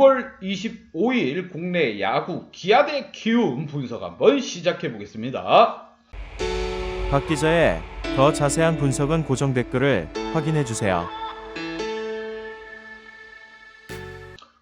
6월 25일 국내 야구 기아 대 키움 분석 한번 시작해 보겠습니다. 박 기자의 더 자세한 분석은 고정 댓글을 확인해 주세요.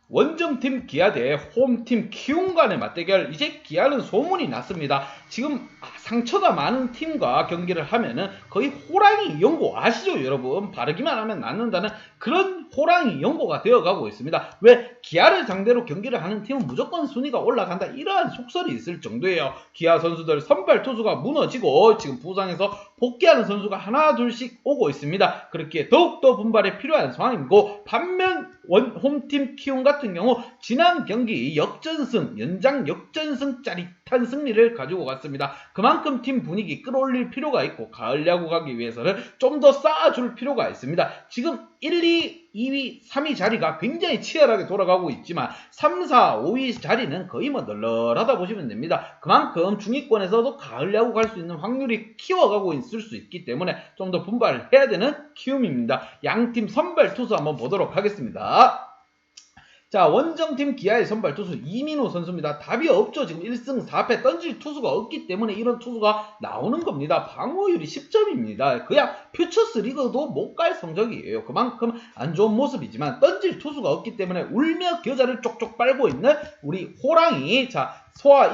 원정팀 기아 대 홈팀 키움 간의 맞대결, 이제 기아는 소문이 났습니다. 지금 상처가 많은 팀과 경기를 하면은 거의 호랑이 연고 아시죠 여러분? 바르기만 하면 낫는다는 그런 호랑이 연고가 되어가고 있습니다. 왜? 기아를 상대로 경기를 하는 팀은 무조건 순위가 올라간다, 이러한 속설이 있을 정도예요. 기아 선수들 선발 투수가 무너지고 지금 부상에서 복귀하는 선수가 하나 둘씩 오고 있습니다. 그렇기에 더욱더 분발이 필요한 상황이고, 반면 홈팀 키움 같은 경우 지난 경기 역전승, 연장 역전승 짜릿한 승리를 가지고 갔습니다. 그만큼 팀 분위기 끌어올릴 필요가 있고, 가을 야구 가기 위해서는 좀 더 쌓아줄 필요가 있습니다. 지금 1, 2위, 3위 자리가 굉장히 치열하게 돌아가고 있지만 3, 4, 5위 자리는 거의 널널하다 보시면 됩니다. 그만큼 중위권에서도 가을 야구 갈 수 있는 확률이 키워가고 있을 수 있기 때문에 좀 더 분발해야 되는 키움입니다. 양팀 선발 투수 한번 보도록 하겠습니다. 자, 원정팀 기아의 선발 투수 이민호 선수입니다. 답이 없죠. 지금 1승 4패 던질 투수가 없기 때문에 이런 투수가 나오는 겁니다. 방어율이 10점입니다. 그냥 퓨처스 리그도 못 갈 성적이에요. 그만큼 안 좋은 모습이지만 던질 투수가 없기 때문에 울며 겨자를 쪽쪽 빨고 있는 우리 호랑이. 자, 소화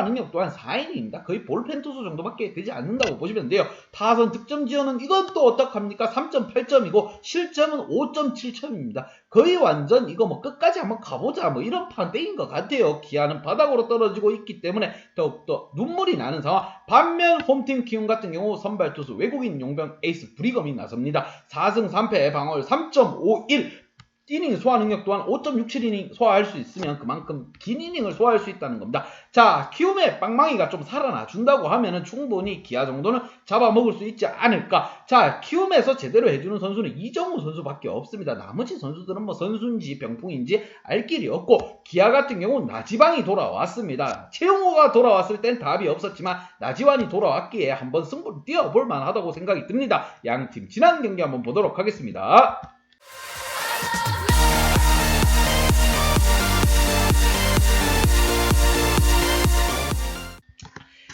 능력 또한 4이닝입니다. 거의 볼펜 투수 정도밖에 되지 않는다고 보시면 돼요. 타선 득점 지원은 이건 또 어떡합니까? 3.8점이고 실점은 5.7점입니다. 거의 완전 이거 뭐 끝까지 한번 가보자 뭐 이런 판때기인 것 같아요. 기아는 바닥으로 떨어지고 있기 때문에 더욱더 눈물이 나는 상황. 반면 홈팀 키움 같은 경우 선발 투수 외국인 용병 에이스 브리검이 나섭니다. 4승 3패 방어율 3.51, 이닝 소화 능력 또한 5.67이닝 소화할 수 있으면 그만큼 긴 이닝을 소화할 수 있다는 겁니다. 자, 키움의 빵망이가 좀 살아나 준다고 하면은 충분히 기아 정도는 잡아먹을 수 있지 않을까. 자, 키움에서 제대로 해주는 선수는 이정우 선수밖에 없습니다. 나머지 선수들은 뭐 선수인지 병풍인지 알 길이 없고, 기아 같은 경우는 나지방이 돌아왔습니다. 최용호가 돌아왔을 땐 답이 없었지만 나지완이 돌아왔기에 한번 승부를 띄워볼 만하다고 생각이 듭니다. 양팀 지난 경기 한번 보도록 하겠습니다.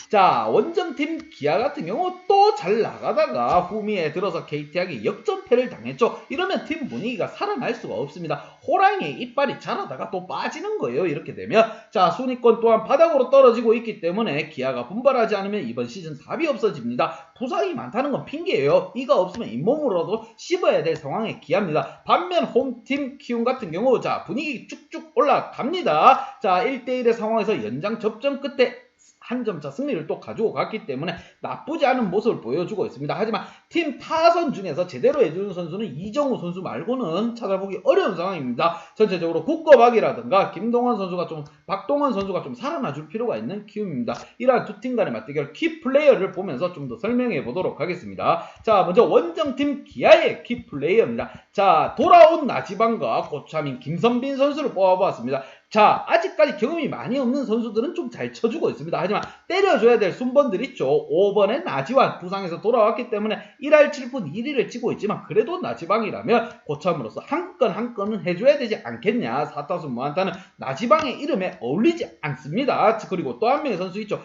자, 원정팀 기아 같은 경우 또 잘 나가다가 후미에 들어서 KT에게 역전패를 당했죠. 이러면 팀 분위기가 살아날 수가 없습니다. 호랑이의 이빨이 자라다가 또 빠지는 거예요. 이렇게 되면. 자, 순위권 또한 바닥으로 떨어지고 있기 때문에 기아가 분발하지 않으면 이번 시즌 답이 없어집니다. 부상이 많다는 건 핑계예요. 이가 없으면 잇몸으로도 씹어야 될 상황의 기아입니다. 반면 홈팀 키움 같은 경우 자, 분위기 쭉쭉 올라갑니다. 자, 1대1의 상황에서 연장 접전 끝에 한 점차 승리를 또 가지고 갔기 때문에 나쁘지 않은 모습을 보여주고 있습니다. 하지만 팀 타선 중에서 제대로 해주는 선수는 이정우 선수 말고는 찾아보기 어려운 상황입니다. 전체적으로 국거박이라든가 김동원 선수가 좀, 박동원 선수가 좀 살아나줄 필요가 있는 키움입니다. 이러한 두 팀 간의 맞대결 키플레이어를 보면서 좀 더 설명해 보도록 하겠습니다. 자, 먼저 원정팀 기아의 키플레이어입니다. 자, 돌아온 나지방과 고참인 김선빈 선수를 뽑아보았습니다. 자, 아직까지 경험이 많이 없는 선수들은 좀 잘 쳐주고 있습니다. 하지만 때려줘야 될 순번들 있죠. 5번엔 나지완, 부상에서 돌아왔기 때문에 1할 7푼 1위를 치고 있지만 그래도 나지방이라면 고참으로서 한 건은 해줘야 되지 않겠냐. 4타수 무안타는 나지방의 이름에 어울리지 않습니다. 그리고 또 한 명의 선수 있죠.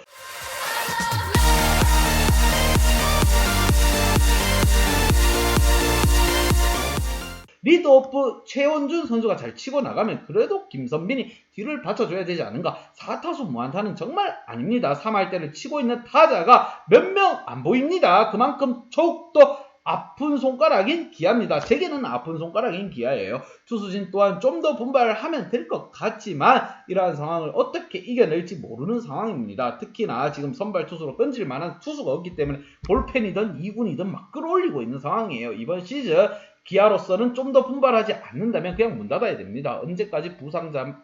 리드오프 최원준 선수가 잘 치고 나가면 그래도 김선빈이 뒤를 받쳐줘야 되지 않은가. 4타수 무안타는 정말 아닙니다. 3할대를 치고 있는 타자가 몇 명 안 보입니다. 그만큼 더욱더 아픈 손가락인 기아입니다. 제게는 아픈 손가락인 기아예요. 투수진 또한 좀 더 분발하면 될 것 같지만 이러한 상황을 어떻게 이겨낼지 모르는 상황입니다. 특히나 지금 선발 투수로 던질 만한 투수가 없기 때문에 볼펜이든 2군이든 막 끌어올리고 있는 상황이에요. 이번 시즌 기아로서는 좀 더 분발하지 않는다면 그냥 문 닫아야 됩니다. 언제까지 부상자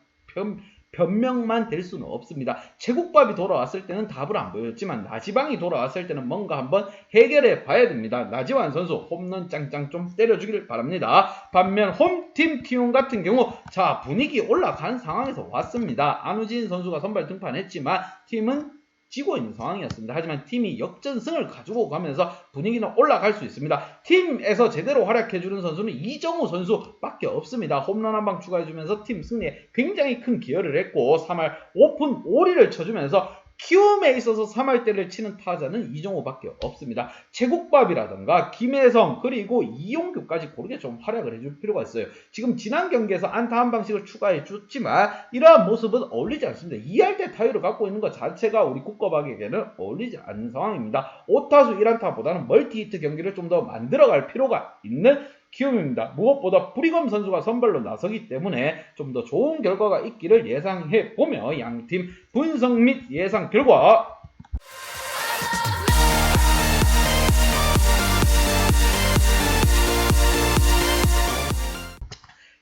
변명만 될 수는 없습니다. 최국밥이 돌아왔을 때는 답을 안 보였지만 나지방이 돌아왔을 때는 뭔가 한번 해결해 봐야 됩니다. 나지완 선수 홈런 짱짱 좀 때려주길 바랍니다. 반면 홈팀 키움 같은 경우 자, 분위기 올라간 상황에서 왔습니다. 안우진 선수가 선발 등판했지만 팀은 지고 있는 상황이었습니다. 하지만 팀이 역전승을 가지고 가면서 분위기는 올라갈 수 있습니다. 팀에서 제대로 활약해주는 선수는 이정우 선수밖에 없습니다. 홈런 한 방 추가해주면서 팀 승리에 굉장히 큰 기여를 했고 3할 오픈 5리를 쳐주면서 키움에 있어서 3할대를 치는 타자는 이정우밖에 없습니다. 최국밥이라던가 김혜성 그리고 이용규까지 고르게 좀 활약을 해줄 필요가 있어요. 지금 지난 경기에서 안타 한 방씩을 추가해 줬지만 이러한 모습은 어울리지 않습니다. 2할대 타율을 갖고 있는 것 자체가 우리 국밥에게는 어울리지 않는 상황입니다. 5타수 1안타보다는 멀티히트 경기를 좀 더 만들어갈 필요가 있는 키움입니다. 무엇보다 브리검 선수가 선발로 나서기 때문에 좀 더 좋은 결과가 있기를 예상해보며 양팀 분석 및 예상 결과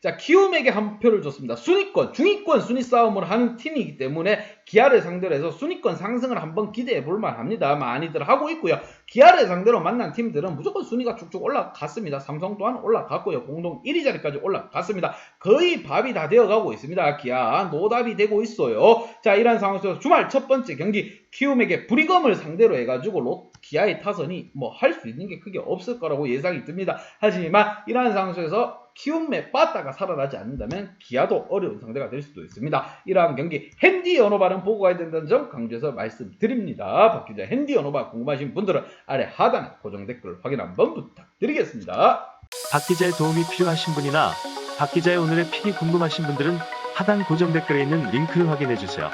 자, 키움에게 한 표를 줬습니다. 순위권, 중위권 순위 싸움을 하는 팀이기 때문에 기아를 상대로 해서 순위권 상승을 한번 기대해 볼 만합니다. 많이들 하고 있고요. 기아를 상대로 만난 팀들은 무조건 순위가 쭉쭉 올라갔습니다. 삼성 또한 올라갔고요. 공동 1위 자리까지 올라갔습니다. 거의 밥이 다 되어가고 있습니다. 기아 노답이 되고 있어요. 자, 이런 상황에서 주말 첫 번째 경기 키움에게 브리검을 상대로 해가지고 기아의 타선이 뭐 할 수 있는 게 크게 없을 거라고 예상이 듭니다. 하지만 이러한 상황에서 키움에 빠따가 살아나지 않는다면 기아도 어려운 상대가 될 수도 있습니다. 이러한 경기 핸디 언어바는 보고 가야 된다는 점 강조해서 말씀드립니다. 박기자 핸디 언어바 궁금하신 분들은 아래 하단에 고정 댓글 확인 한번 부탁드리겠습니다. 박기자의 도움이 필요하신 분이나 박기자의 오늘의 픽이 궁금하신 분들은 하단 고정 댓글에 있는 링크를 확인해 주세요.